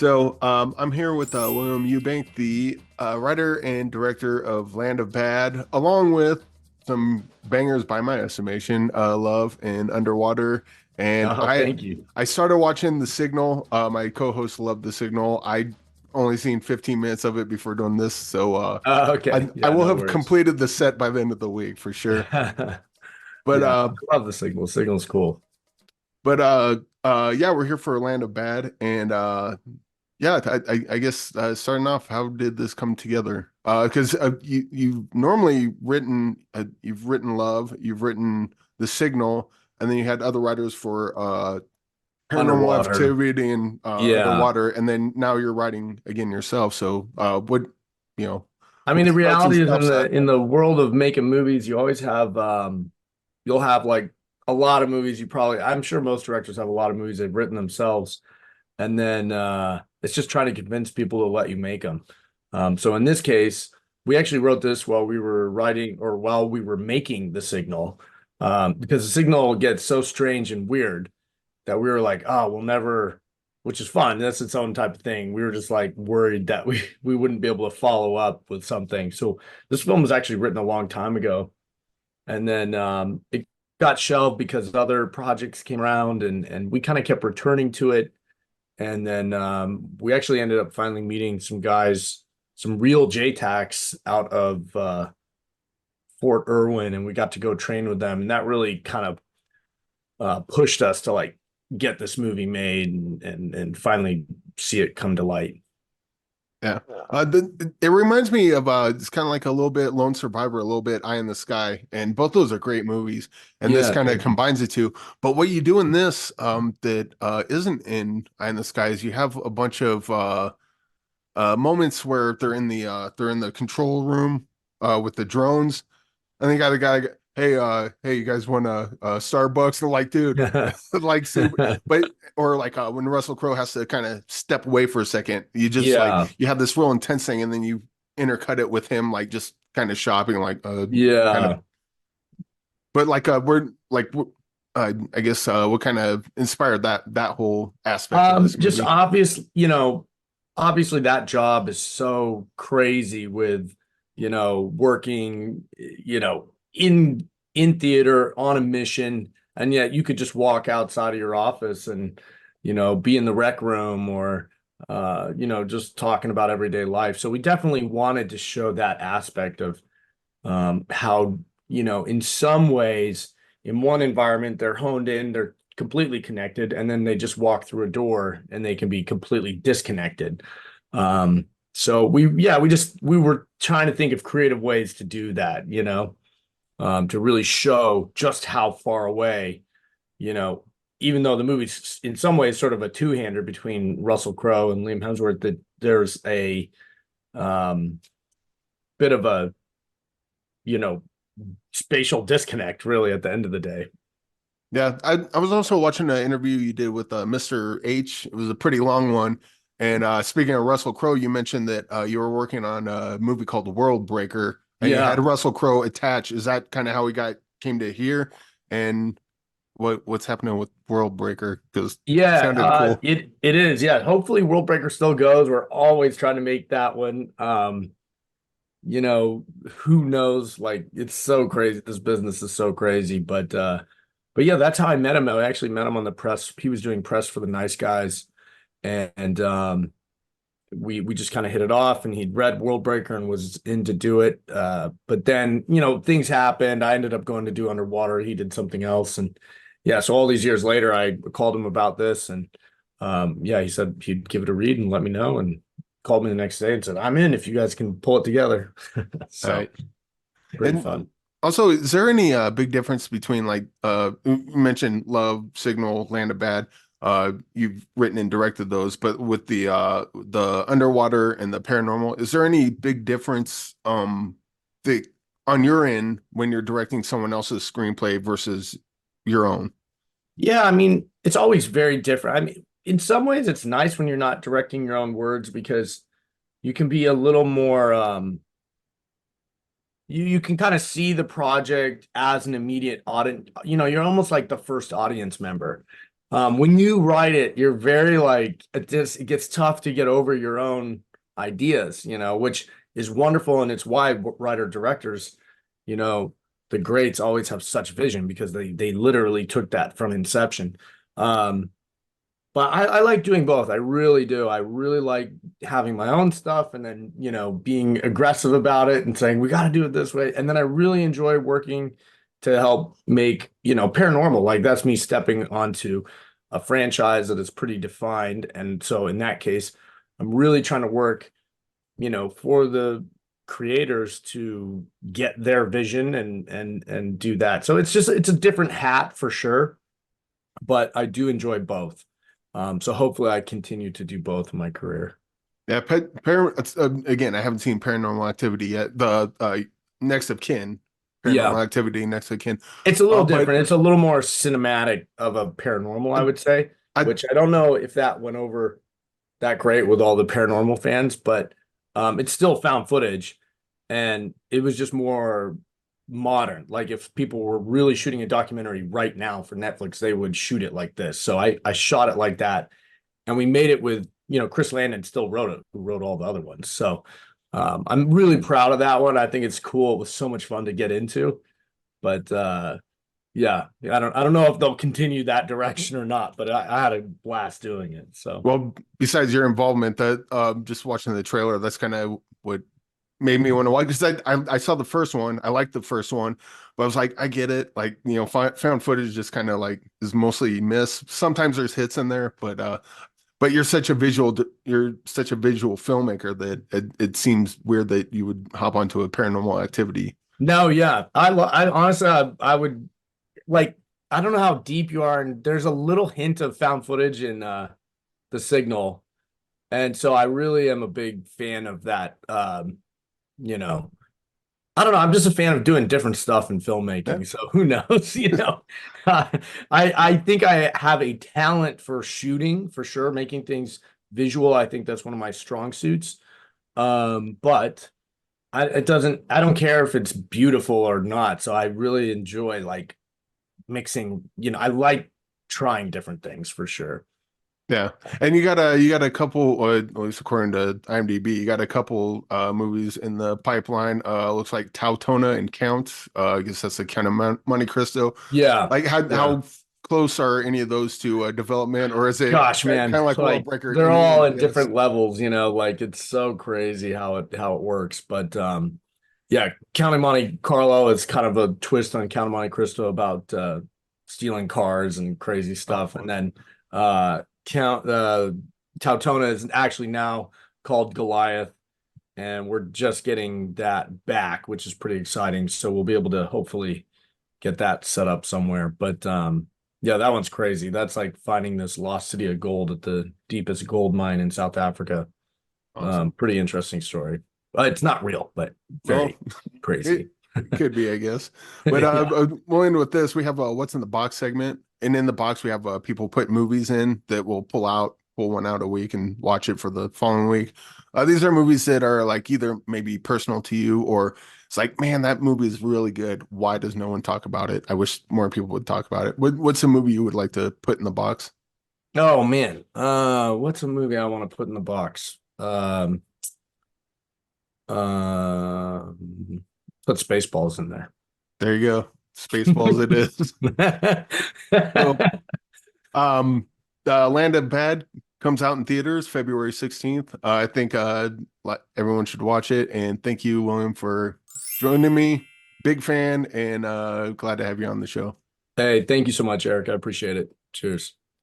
I'm here with William Eubank, the writer and director of Land of Bad, along with some bangers by my estimation, Love and Underwater. And Oh, I thank you. I started watching The Signal. My co-host loved The Signal. I only seen 15 minutes of it before doing this, so Okay. I Yeah, will no have worries. completed the set by the end of the week for sure. But Yeah, uh, I love the signal. Signal's cool. yeah, we're here for Land of Bad, and yeah, I guess starting off, how did this come together? Because you've written Love, you've written The Signal, and then you had other writers for Paranormal Underwater. Activity and Yeah. Underwater, and then now you're writing again yourself. So, you know, I mean, what the starts and reality is stops that? in the world of making movies, you always have you'll have like a lot of movies I'm sure most directors have a lot of movies they've written themselves. And then it's just trying to convince people to let you make them. So in this case, we actually wrote this while we were writing or while we were making the signal, because the signal gets so strange and weird that we were like, oh, we'll never, which is fun. That's its own type of thing. We were just like worried that we wouldn't be able to follow up with something. So this film was actually written a long time ago, and then it got shelved because other projects came around, and we kind of kept returning to it. And then we actually ended up finally meeting some guys, some real JTACs out of Fort Irwin, and we got to go train with them, and that really kind of pushed us to like get this movie made and finally see it come to light. Yeah. It reminds me of it's kind of like a little bit Lone Survivor, a little bit Eye in the Sky, and both those are great movies. And this Yeah, kind of thank you. combines the two. But what you do in this that isn't in Eye in the Sky is you have a bunch of moments where they're in the control room with the drones, and they got a guy, hey, you guys want a Starbucks? And they're like, dude, like super, but or like when Russell Crowe has to kind of step away for a second, you just like Yeah, you have this real intense thing, and then you intercut it with him like just kind of shopping, like kind of, yeah. but like I guess what kind of inspired that whole aspect of this Just movie? obvious, obviously that job is so crazy with, working, in theater on a mission, and yet you could just walk outside of your office and, be in the rec room or, just talking about everyday life. So we definitely wanted to show that aspect of how, in some ways, in one environment, they're honed in, they're completely connected, and then they just walk through a door and they can be completely disconnected. So we were trying to think of creative ways to do that, to really show just how far away, you know, even though the movie's in some ways sort of a two-hander between Russell Crowe and Liam Hemsworth, that there's a um, bit of a, you know, spatial disconnect really at the end of the day. Yeah, I was also watching an interview you did with Mr. H. It was a pretty long one. And speaking of Russell Crowe, you mentioned that you were working on a movie called World Breaker, and you had Yeah. Russell Crowe attached. Is that kind of how we got came to here? And what's happening with World Breaker? Because it Yeah, sounded cool. it is. Yeah. Hopefully World Breaker still goes. We're always trying to make that one. You know, who knows? Like it's so crazy. This business is so crazy. But yeah, that's how I met him. I actually met him on the press. He was doing press for the Nice Guys. And we just kind of hit it off, and he'd read World Breaker and was in to do it. But then, things happened. I ended up going to do Underwater. He did something else. And yeah, so all these years later, I called him about this. And yeah, he said he'd give it a read and let me know. And called me the next day and said, I'm in if you guys can pull it together. All So right. pretty And fun. also, is there any big difference between like you mentioned Love, Signal, Land of Bad? You've written and directed those, but with the underwater and the paranormal, is there any big difference that on your end when you're directing someone else's screenplay versus your own? Yeah, I mean, it's always very different. I mean, in some ways, it's nice when you're not directing your own words because you can be a little more you can kind of see the project as an immediate audience. You're almost like the first audience member. When you write it, you're very like it gets tough to get over your own ideas, which is wonderful, and it's why writer directors, you know, the greats always have such vision because they literally took that from inception. Um, but I like doing both. I really do. I really like having my own stuff and then, being aggressive about it and saying, we got to do it this way. And then I really enjoy working to help make, paranormal. Like that's me stepping onto a franchise that is pretty defined. And so in that case, I'm really trying to work, for the creators to get their vision and do that. So it's a different hat for sure, but I do enjoy both. So hopefully I continue to do both in my career. Yeah, again, I haven't seen Paranormal Activity yet. The Next of Kin, Yeah, Paranormal Activity, Next of Kin. it's a little But different. It's a little more cinematic of a paranormal, I would say, I which I don't know if that went over that great with all the paranormal fans, but it's still found footage and it was just more modern. Like if people were really shooting a documentary right now for Netflix, they would shoot it like this. So I shot it like that and we made it with, Chris Landon still wrote it, who wrote all the other ones. So I'm really proud of that one. I think it's cool. It was so much fun to get into, but yeah, I don't know if they'll continue that direction or not, but I had a blast doing it. So well, besides your involvement, that just watching the trailer, that's kind of what made me want to watch. Because I saw the first one, I liked the first one, but I was like, I get it. Like found footage just kind of like is mostly miss. Sometimes there's hits in there, but you're such a visual filmmaker that it seems weird that you would hop onto a Paranormal Activity. no, yeah, I honestly I would like I don't know how deep you are, and there's a little hint of found footage in The Signal, and so I really am a big fan of that. You know, I don't know. I'm just a fan of doing different stuff in Yeah. filmmaking. So who knows? I think I have a talent for shooting for sure, making things visual. I think that's one of my strong suits. But I don't care if it's beautiful or not. So I really enjoy like mixing, I like trying different things for sure. Yeah, and you got a couple, or at least according to IMDb, you got a couple movies in the pipeline. Looks like Tautona and Count. I guess that's the kind of Monte Cristo. Yeah. Like Yeah. how close are any of those to development, or is it Gosh, kind man, of like World like Breaker they're in the all end? at Yes. different levels, like it's so crazy how it works. But yeah, Count of Monte Carlo is kind of a twist on Count of Monte Cristo about stealing cars and crazy Oh, stuff. And fun. then Count Tautona is actually now called Goliath, and we're just getting that back, which is pretty exciting. So we'll be able to hopefully get that set up somewhere. But yeah, that one's crazy. That's like finding this lost city of gold at the deepest gold mine in South Africa. Awesome. Pretty interesting story. It's not real, but Well, very it, crazy. it could be, I guess. But Yeah. we'll end with this. We have a what's in the box segment, and in the box we have people put movies in that will pull one out a week and watch it for the following week. These are movies that are like either maybe personal to you or it's like, man, that movie is really good. Why does no one talk about it? I wish more people would talk about it. What's a movie you would like to put in the box? Oh man. What's a movie I want to put in the box? Put Spaceballs in there. There you go. Spaceballs it is. Well, Um, Land of Bad comes out in theaters February 16th. I think everyone should watch it. And thank you, William, for joining me. Big fan and glad to have you on the show. Hey, thank you so much, Eric. I appreciate it. Cheers.